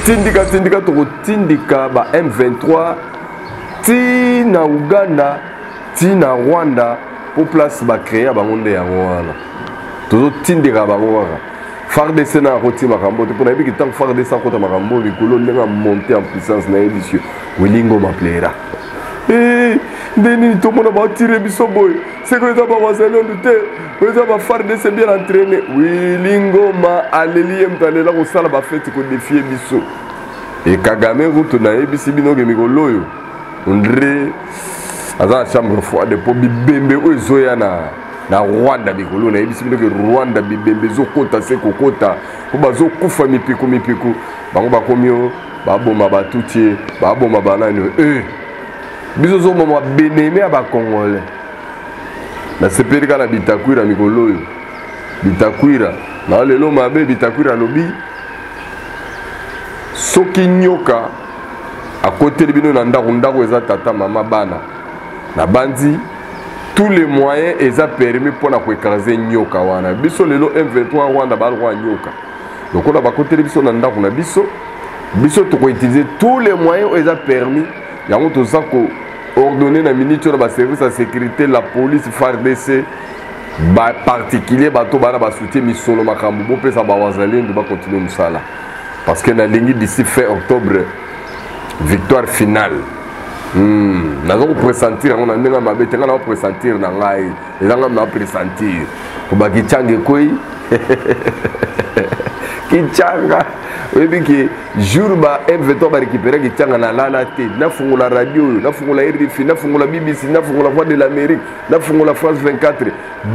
tindika tokotindika ba M23 ti na Uganda ti na Rwanda pour place ba créer bango nde yango wana tozotindika bango wana FARDC na roti makambo te pona biki tant FARDC kota makambo bikolo ndenga monter en puissance na édition Wilingo Maplera ndeni tomona ba tirer biso boy c'est que ça va wazelon te ça va FARDC bien entraîné Wilingo ma aleli mtalela ko sala ba fête ko défier biso et Kagame route na ebisi bino ke mikolo yo ndre aza chambre froide po bibembe ozoya na Rwanda bikolo na ebisi bino ke Rwanda bibembe zo kota se kokota ko bazo kufa mipiku bango bakomio baboma batutie baboma banani biso zo mama beneme aba congolais na sepelika na Bitakwira mikolo yo Bitakwira na lelo mabe Bitakwira lobi soki nyoka à côté de bino na ndako eza tata mama bana na bandi tous les moyens eza permis pour na écraser nyoka wana biso lelo M23 Rwanda ba roi nyoka donc on a ba côté de biso na ndako na biso to ko utiliser tous les moyens eza permis yango to za ko ordonner na ministre de la service de sécurité la police FARDC ba particulier bato bana ba soutien misolo makambo bo pesa ba wazalendo ba continuer musala parce que na lingi d'ici fin octobre victoire finale nazo ko pressentir on a ndenga mabete ngana ko pressentir na ngai ezanga ma pressentir ko ba kichange koi kichanga webi ki jour ba M23 ba récupérer kichanga na lala te na fungula radio na fungula RFI na fungula BBC na fungula Voix de l'Amérique na fungula France 24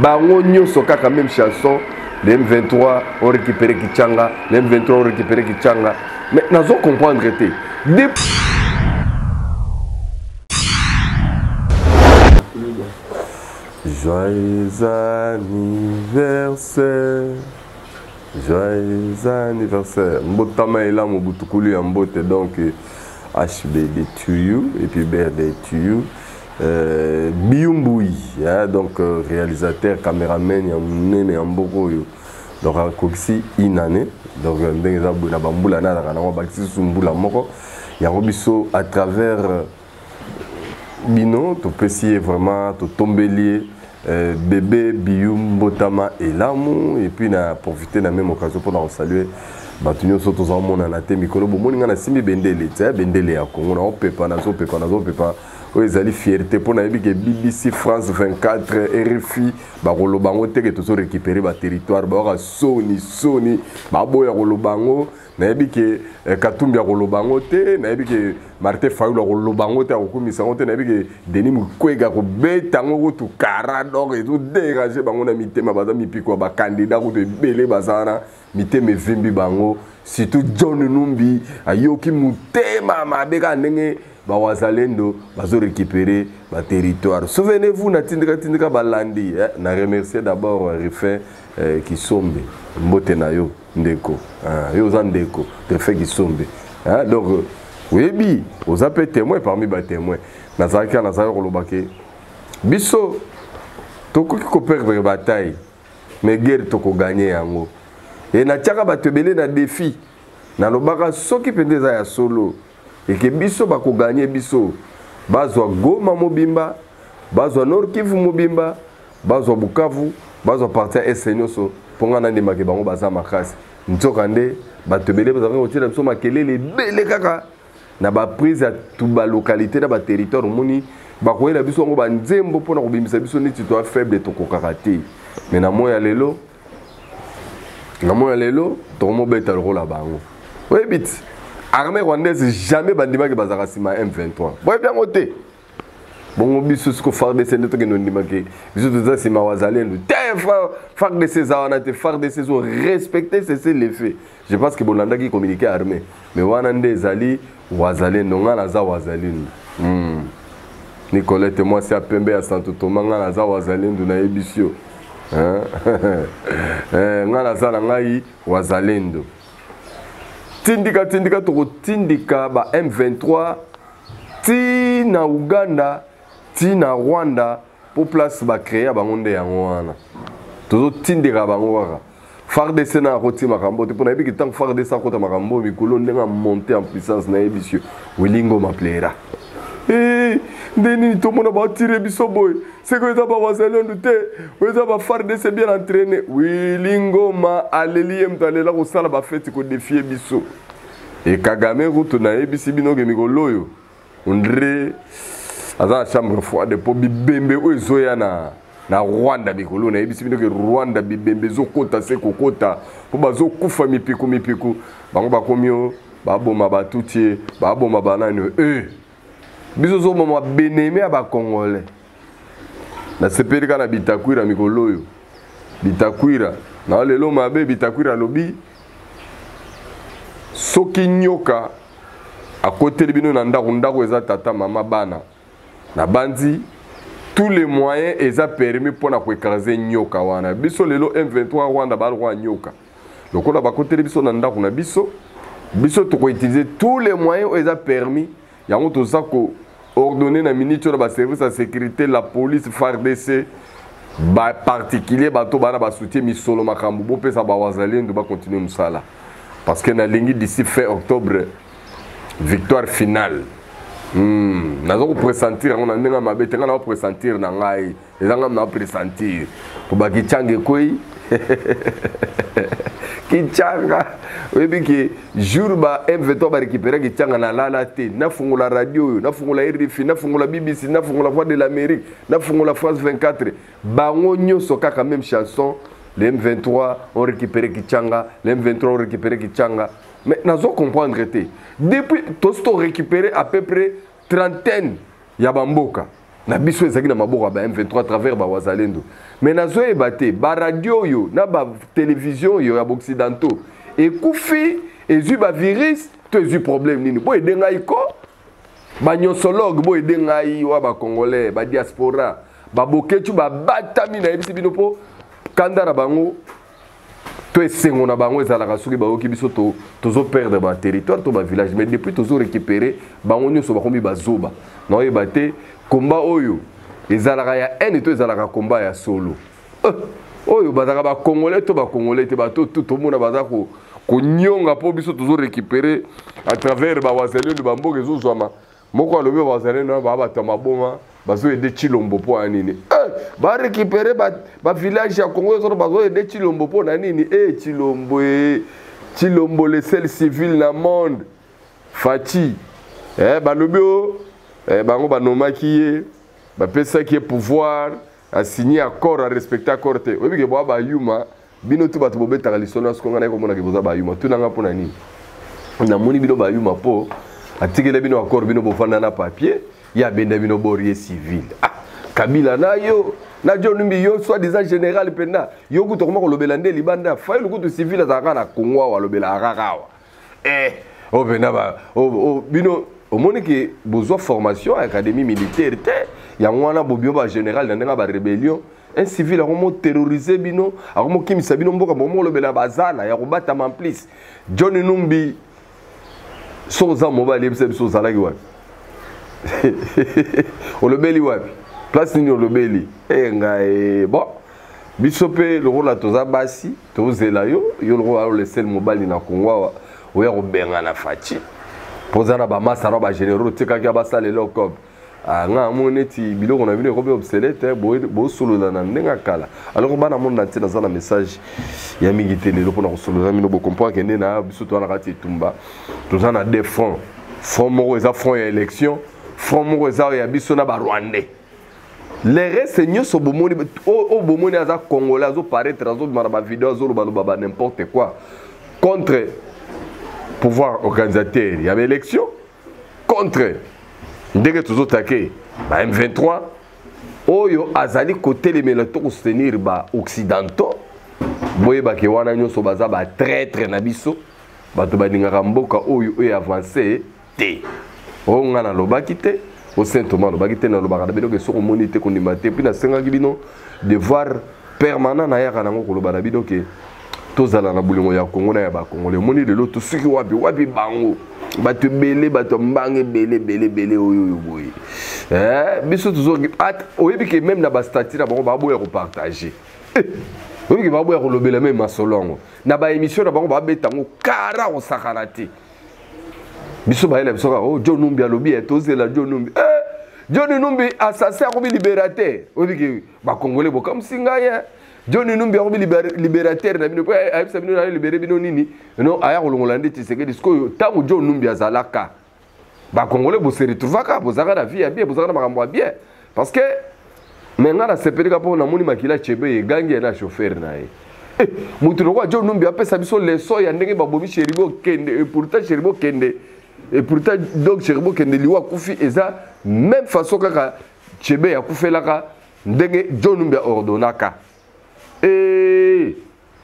bango nyonso kaka même chanson les M23 ont récupéré Kichanga, les M23 ont récupéré Kichanga. Mais nous allons comprendre que joyeux anniversaire, joyeux anniversaire. Mbotama est là, Mobutukulu Yambote, donc HBD to you, et puis birthday to you. Biumboui, donc réalisateur, caméraman, Yamune Yamboko, donc un coxi inane, donc la bamboula na la bâti sumbula moko, Yarobiso à travers Bino, tu peux essayer vraiment te tombelier. Bébé Bium Botama et l'amour et puis na profiter de la même occasion pour nous saluer batunyo soto za mona na te mikolo bomoni ngana simbi bendele tsa bendele ya Congo na opepa na zo pepa o ezali fierté pour na yebi BBC France 24 RFI ba kolobango te ke to so récupérer ba territoire ba soni ba boya kolobango na yebi ke Katumbi ya kolobango te na yebi ke Martin Fayulu kolobango te akokumisa ngote na yebi ke Denis Mukwege ko betango ko to kara donc et tout déranger bango na mitema baza mipiko ba candidat ko de belé bazana miteme vimbi bango surtout John Numbi ayoki mutema mabeka ndenge ba wazalendo bazo récupérer ba territoire. Souvenez-vous na tindika balandi na remercier d'abord Refait qui sombe mbote na yo ndeko yo za ndeko Refait qui sombe donc oui aux appels témoins parmi ba témoins nazaka ko lobake biso tokoki ko perdre bataille mais guerre toko gagner yango et na tiaka batebele na défi na lobaka soki pendeza ya solo et que biso bako gagner biso bazwa Goma mobimba bazwa Nord Kivu mobimba bazwa Bukavu bazwa partir esenyoso ponga na ndima ke bango baza makasi ntokande batebele bazanga otira biso makelele bele kaka na ba prise ya tuba localité na ba territoire moni bakoyela biso ngo banzembo pona kobimisa biso niti to faible to kokakate mais na moya lelo to mo beta le rôle bango oui bit armée rwandaise jamais bandima ke bazaka sima M23 boy bien côté bon biso ce ko FARDC ndeto ke ndima ke biso to za sima wazalendo FARDC za wana te FARDC zo respecter c'est les faits je pense que bolanda qui communiquer armée mais wana ndezali wazalendo ngana za wazalendo Nicolette moi c'est à Pembe à Santo Thomas ngana za wazalendo na ebisio ngana za na ngai wazalendo tindika toko tindika ba M23 ti na Uganda ti na Rwanda pour place ba créer bango nde yango wana tozo tindika bango waka FARDC na roti makambo te pona ebiki tant FARDC akota makambo mikolo ndenga monter en puissance na ebisio Wilingo maplera ndeni tomona ba tirer biso boy c'est que ça ba wazalendo te weza ba FARDC bien entraîné Wilingo ma aleli mtalela ko sala ba fête ko défier biso et Kagame route na ebisi bino ke mikolo yo ondre aza chambre froide po bibembe ozoya na Rwanda bikolo na ebisi bino ke Rwanda bibembe zo kota se kokota po bazo kufa mipiku bango bakomio baboma batutie baboma banani biso zo mama beneme aba congolais na sepelika na Bitakwira mikolo yo Bitakwira na lelo mabe Bitakwira lobi soki nyoka à côté de bino na ndako eza tata mama bana na bandi tous les moyens eza permis pour na écraser nyoka wana biso lelo M23 Rwanda ba roi nyoka lokola ba côté de biso na ndako na biso to ko utiliser tous les moyens eza permis yango to za ko ordonner na ministre ba service de sécurité la police FARDC ba particulier bato bana ba soutien misolo makambo bo pesa ba wazalendo ba continuer musala parce que na lingi d'ici fin octobre victoire finale. Nous allons pressentir, on a un pressentir dans l'ai, les gens ont pressentir. Pour que Kichanga koi, Kichanga, oui bien que jour ba M23 va récupérer Kichanga na la té, na fongo la radio, na fongo la RFI, na fongo la BBC, na fongo la Voix de l'Amérique, na fongo la France 24. Bango nyo soka quand même chanson. Les M23 ont récupéré Kichanga, les M23 ont récupéré Kichanga. Mais nous allons comprendre que depuis tous ont récupéré à peu près trentaine Yabamboka. Na biso ezaki na maboka ba M23 à travers ba wazalendo. Mais nazo ebate ba radio yo na ba télévision yo ya occidentaux. Et koufi ezu ba virus to ezu problème nini. Bo edenga iko ba nyosologue bo edenga yi wa ba congolais ba diaspora ba boketu ba batami na ebisi bino po kandara bango to esengo na bango ezalaka soki baoki biso tozo perdre ba territoire to ba village mais depuis tozo récupérer bango nyonso bakomi bazoba na oyeba te komba oyo ezalaka ya haine to ezalaka komba ya solo oyo bazaka ba congolais te bato tout mona bazako konyonga po biso tozo récupérer à travers ba wazalendo bamboka ezozwama moko alobi wazalendo ba bato maboma bazo aider Chilombo po anini ba récupérer ba village ya Congo zo bazo aider Chilombo po na nini Chilombo le seul civil na monde Fati ba lobio bango ba nomaki ba pesa qui est pouvoir à signer accord à respecter accord te obi ke ba yuma bino tu bato bobeta lisona skonga na ko mona ke boza ba yuma tunanga po na nini na moni bino ba yuma po atikele bino accord bino bofanda na papier ya benda bino borie civil Kabila na yo na John yo soit disant général penda yo kuto koma ko lobela nde libanda fa yo kuto civil azaka na Kongo wa lobela akakawa o benda ba o bino au monde que besoin formation à académie militaire te ya ngwana bobio ba général na nga ba rébellion un civil a comment terroriser bino a comment kimisa bino mboka bomo lobela bazala ya kobata mamplice John Numbi soza mobile bise biso zalaki wapi olobeli wapi place nini olobeli ngai bon biso pe le rôle toza basi tozela yo le rôle le seul mobile na Kongo oya ko benga na Fati posana ba masara ba généraux tika ka basale lokob nga moneti biloko na bino ko be obsolète bo solo na ndenga kala alors bana monde na tina za na message ya mingi tele lo pona ko solo za mino bo comprendre que na biso to na kati tumba tozana des fonds moko eza fonds ya élection fonds moko eza ya biso na ba rwandais les restes nyonso bomoni o bomoni aza congolais azo paraître azo mara ba vidéo azo lo ba n'importe quoi contre pouvoir organisateur ya élection contre ndenge tozo take ba M23 oyo azali côté les melato ko soutenir ba occidentaux boye ba ke wana nyonso baza ba traître na biso bato balingaka mboka oyo avancer te o ngana lobaki te au Saint-Thomas lobaki te na lobaka bino ke soko moni te kondima te puis na sengaki bino devoir permanent na yaka nango koloba na bino ke tozala na bulingo ya Kongo na ya ba Congolais moni lelo to suki wapi bango bato belé bato mbange belé oyo boye biso tozo oyebi ke même na ba statut na bango ba boya ko partager Oui, qui va boire le même masolongo. Na ba émission na bango ba betango kara o sakarati. Biso ba ele biso oh John Numbi alobi etoze la John Numbi. John Numbi assassin a commis libérateur. On dit que ba congolais bo comme singa ya. John Numbi a commis libérateur na bino ko ay sabino na libérer bino nini. Non aya ko longolande tiseke disko tango John Numbi azalaka. Ba congolais bo se retrouvaka bo zaka na vie bien bo zaka na makambo bien parce que maintenant la sepelika pour na moni makila chebe e gangi na chauffeur na e. Mutu lokwa John Numbi apesa biso leso ya ndenge ba bomi cheribo kende et pourtant cheribo kende et pourtant donc cheribo kende liwa kufi eza même façon kaka chebe ya kufelaka ndenge John Numbi ordonaka.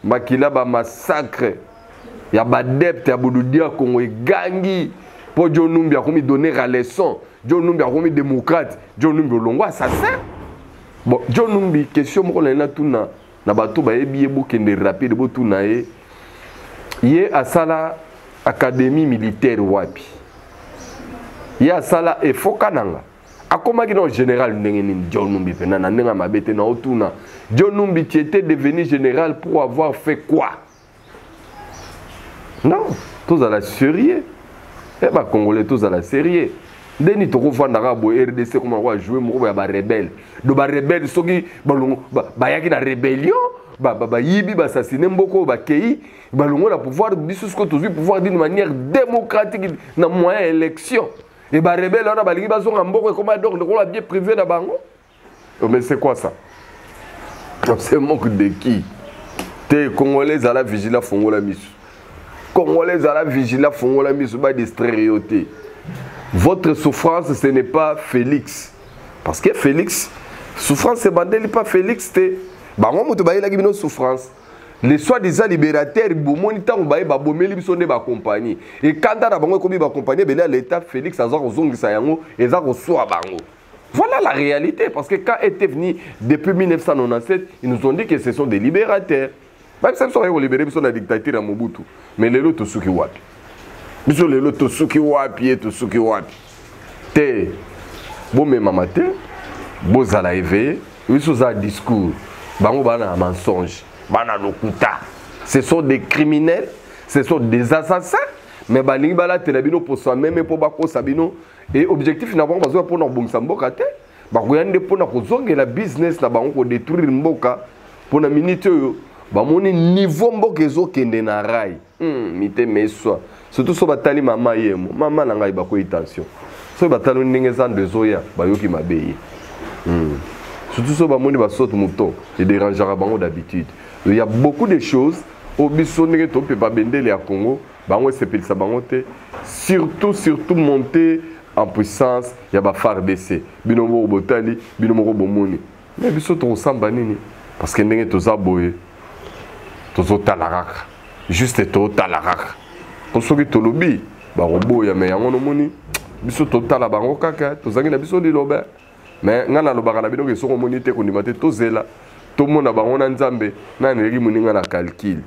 Makila ba massacre ya ba depte ya bodudia Congo e gangi pour John Numbi a commis donner la leçon. John Numbi a commis démocrate. John Numbi longwa assassin. Bon, John Numbi question mo na tuna na bato ba ebi ebokende rapide bo tuna ye asala académie militaire wapi. Ye asala efoka nanga. Akoma ki non général ndenge ni John Numbi pena na ndenga mabete na otuna. John Numbi tu étais devenu général pour avoir fait quoi? Non, tous à la sérieux. Eh bah Congolais tous à la série. Deni toko fandaka bo RDC comment on va jouer mo ba rebelle. Do ba rebelle soki balongo ba yaki na rébellion, ba yibi ba assassiner mboko ba kei, balongo la pouvoir biso ce que tous pouvoir d'une manière démocratique na moyen élection. Et ba rebelle on a ba lingi ba zonga mboko comment donc on a bien privé na bango. Mais c'est quoi ça? C'est manque de qui? Té Congolais à la vigilance fongola misu. Congolais à la vigilance fongola misu ba des stéréotypes. Votre souffrance, ce n'est pas Félix. Parce que Félix, souffrance, c'est bandeli, pas Félix. Bah, moi, je vais dire souffrance. Les soi-disant libérateurs, ils vont ba compagnie. Et quand on a ba compagnie, l'État Félix a voilà la réalité. Parce que quand était venu depuis 1997, ils nous ont dit que ce sont des libérateurs. Même si ils sont libérés, ils sont dans la dictature à Mobutu. Mais les autres, sont qui wapi. Biso lelo tosuki wapi tosuki wapi te bo me mamate bo zala éveillé biso za discours bango bana mensonge bana lokuta ce sont des criminels ce sont des assassins mais balingi bala telabino pour soi même pour bako sabino et objectif na bango bazo pour na bongisa mboka te bakoyande pour na kozongela business na bango ko détruire mboka pour na minute yo bamoni niveau mboka ezokende na rai mite meswa surtout so batali mama yemo mama na ngai bako attention so batalo ndenge za ndezoya bayoki mabeye surtout so bamoni basote mouton et dérangera bango d'habitude il y a beaucoup de choses au biso ndenge to pe ba bendele ya Congo bango sepelisa bango te surtout monter en puissance ya ba FARDC bino mo botali bino mo bomoni mais biso to samba nini parce que ndenge to za boye to zo talaraka juste to talaraka pour ceux qui tolobi ba robot ya me yango no moni biso totala bango kaka tozangi na biso lilobe mais ngana lobaka na bino ke soko moni te kondima te tozela to mona bango na nzambe na neli moninga na calcul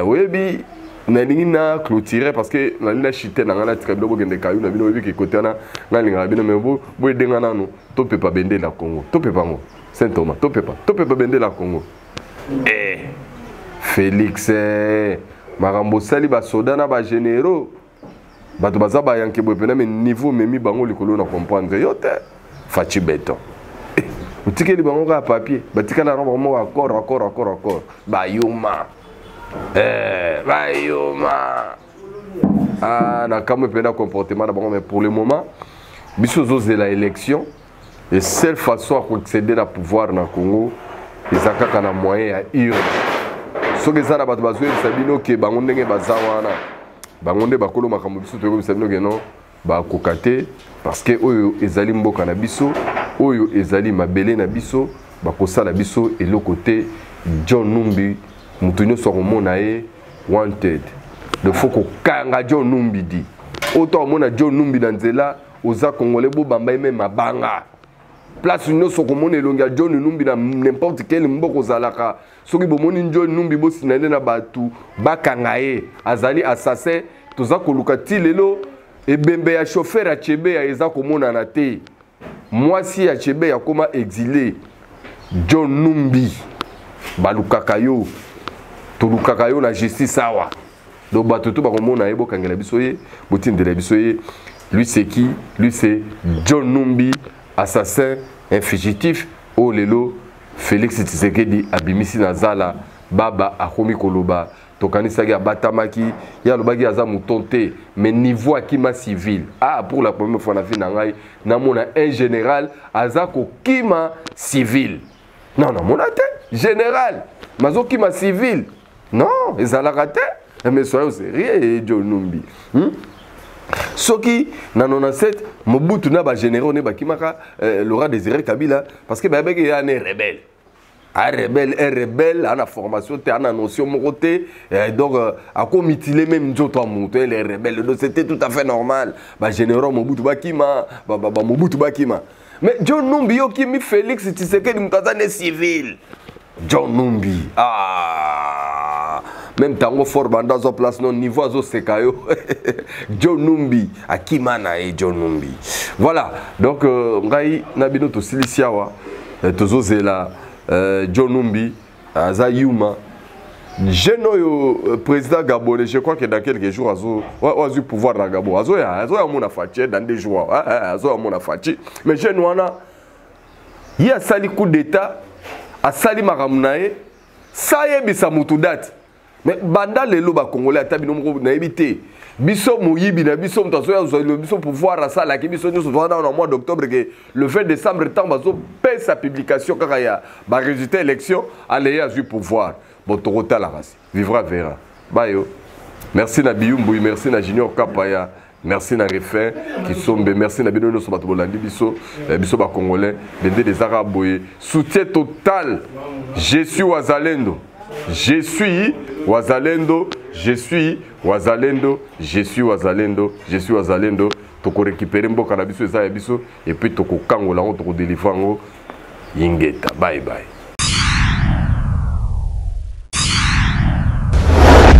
webi na lingi na clôturer parce que na lina chité na ngana tika biloko kende kayu na bino webi ke côté na linga bino mais bo edenga nano to pepa bende la Congo to pepa ngo Saint Thomas to pepa bende la Congo Félix Marambo sali ba soda na ba généraux bato baza ba yanke bopena mais niveau memi bango likolo na comprendre yo te fachi beton utikeli bango ka papier batika na rombo mo accord ba yuma na kamwe pena comportement na bango mais pour le moment biso zo la élection et seule façon à accéder au pouvoir na Congo ezaka na moyen ya urne. Ce que ça n'a pas besoin de savoir que bango ndenge bazawana bango nde bakolo makambo biso to ko sabino ke non ba kokate parce que oyo ezali mboka na biso oyo ezali mabele na biso bakosala biso et le côté John Numbi mutunyo so komona e wanted de foko kanga John Numbi di autant mona John Numbi na nzela oza congolais bo bamba même mabanga place nous so komona elonga John Numbi na n'importe quel mboko zalaka soki bomoni John Numbi bo sinale na batu bakanga ye azali assassin toza koluka ti lelo ebembe ya chauffeur ya chebe ya eza komona na te mwasi ya chebe ya koma exilé John Numbi balukaka yo tulukaka yo na justice awa donc bato to bakomona ye bokangela biso ye botindela biso ye. Lui c'est qui? Lui c'est John Numbi, assassin, un fugitif. Oh lelo Félix Tshisekedi abimisi nazala baba akomi koloba tokanisaki abatamaki ya lobaki aza mutonte mais niveau akima civil. Ah, pour la première fois na vie na ngai namona un général aza kokima civil. Non non mona te général mazo kima civil. Non, ezalaka te. Mais soyons sérieux John Numbi. Soki na 97 Mobutu na ba généraux ne bakimaka Laurent Désiré Kabila parce que babeke ya né rebelle. Un rebelle, a la formation, a la notion mon côté, donc à quoi mutiler même d'autres monter les rebelles, donc c'était tout à fait normal. Ba généraux Mobutu bakima, Mobutu bakima. Mais John Numbi qui mi Félix Tshisekedi mutazane civil. John Numbi. Ah. Même tango fort banda zo place non niveau zo sekayo. John Numbi akimana et John Numbi. Voilà. Donc ngai nabino to silisiawa tozo zela John Numbi Azayuma jeune oyo président gabonais, je crois que dans quelques jours azo pouvoir na Gabon. Azo ya mona fachi dans des jours. Azo ya mona fachi. Mais jeune wana il a sali coup d'état a sali maramunae ça yebisa mutu date. Mais banda lelo ba congolais atabi no na ebité biso moyibi na biso mutaso ya le biso pouvoir à ça la ki biso nous dans le mois d'octobre que le 20 décembre temps bazo paie sa publication kaka ya ba résultat élection aller à du pouvoir bon torota la race vivra verra bayo merci na Biyumbu merci na Junior Kapaya merci na Refin qui sombe merci na bino no so bato bolandi biso biso ba congolais des arabes soutien total je suis wazalendo. Je suis Wazalendo, je suis Wazalendo, je suis Wazalendo, je suis Wazalendo. Toko récupérer mboka na biso eza ya biso et puis toko kangola on toko délivrer ngo yingeta. Bye bye.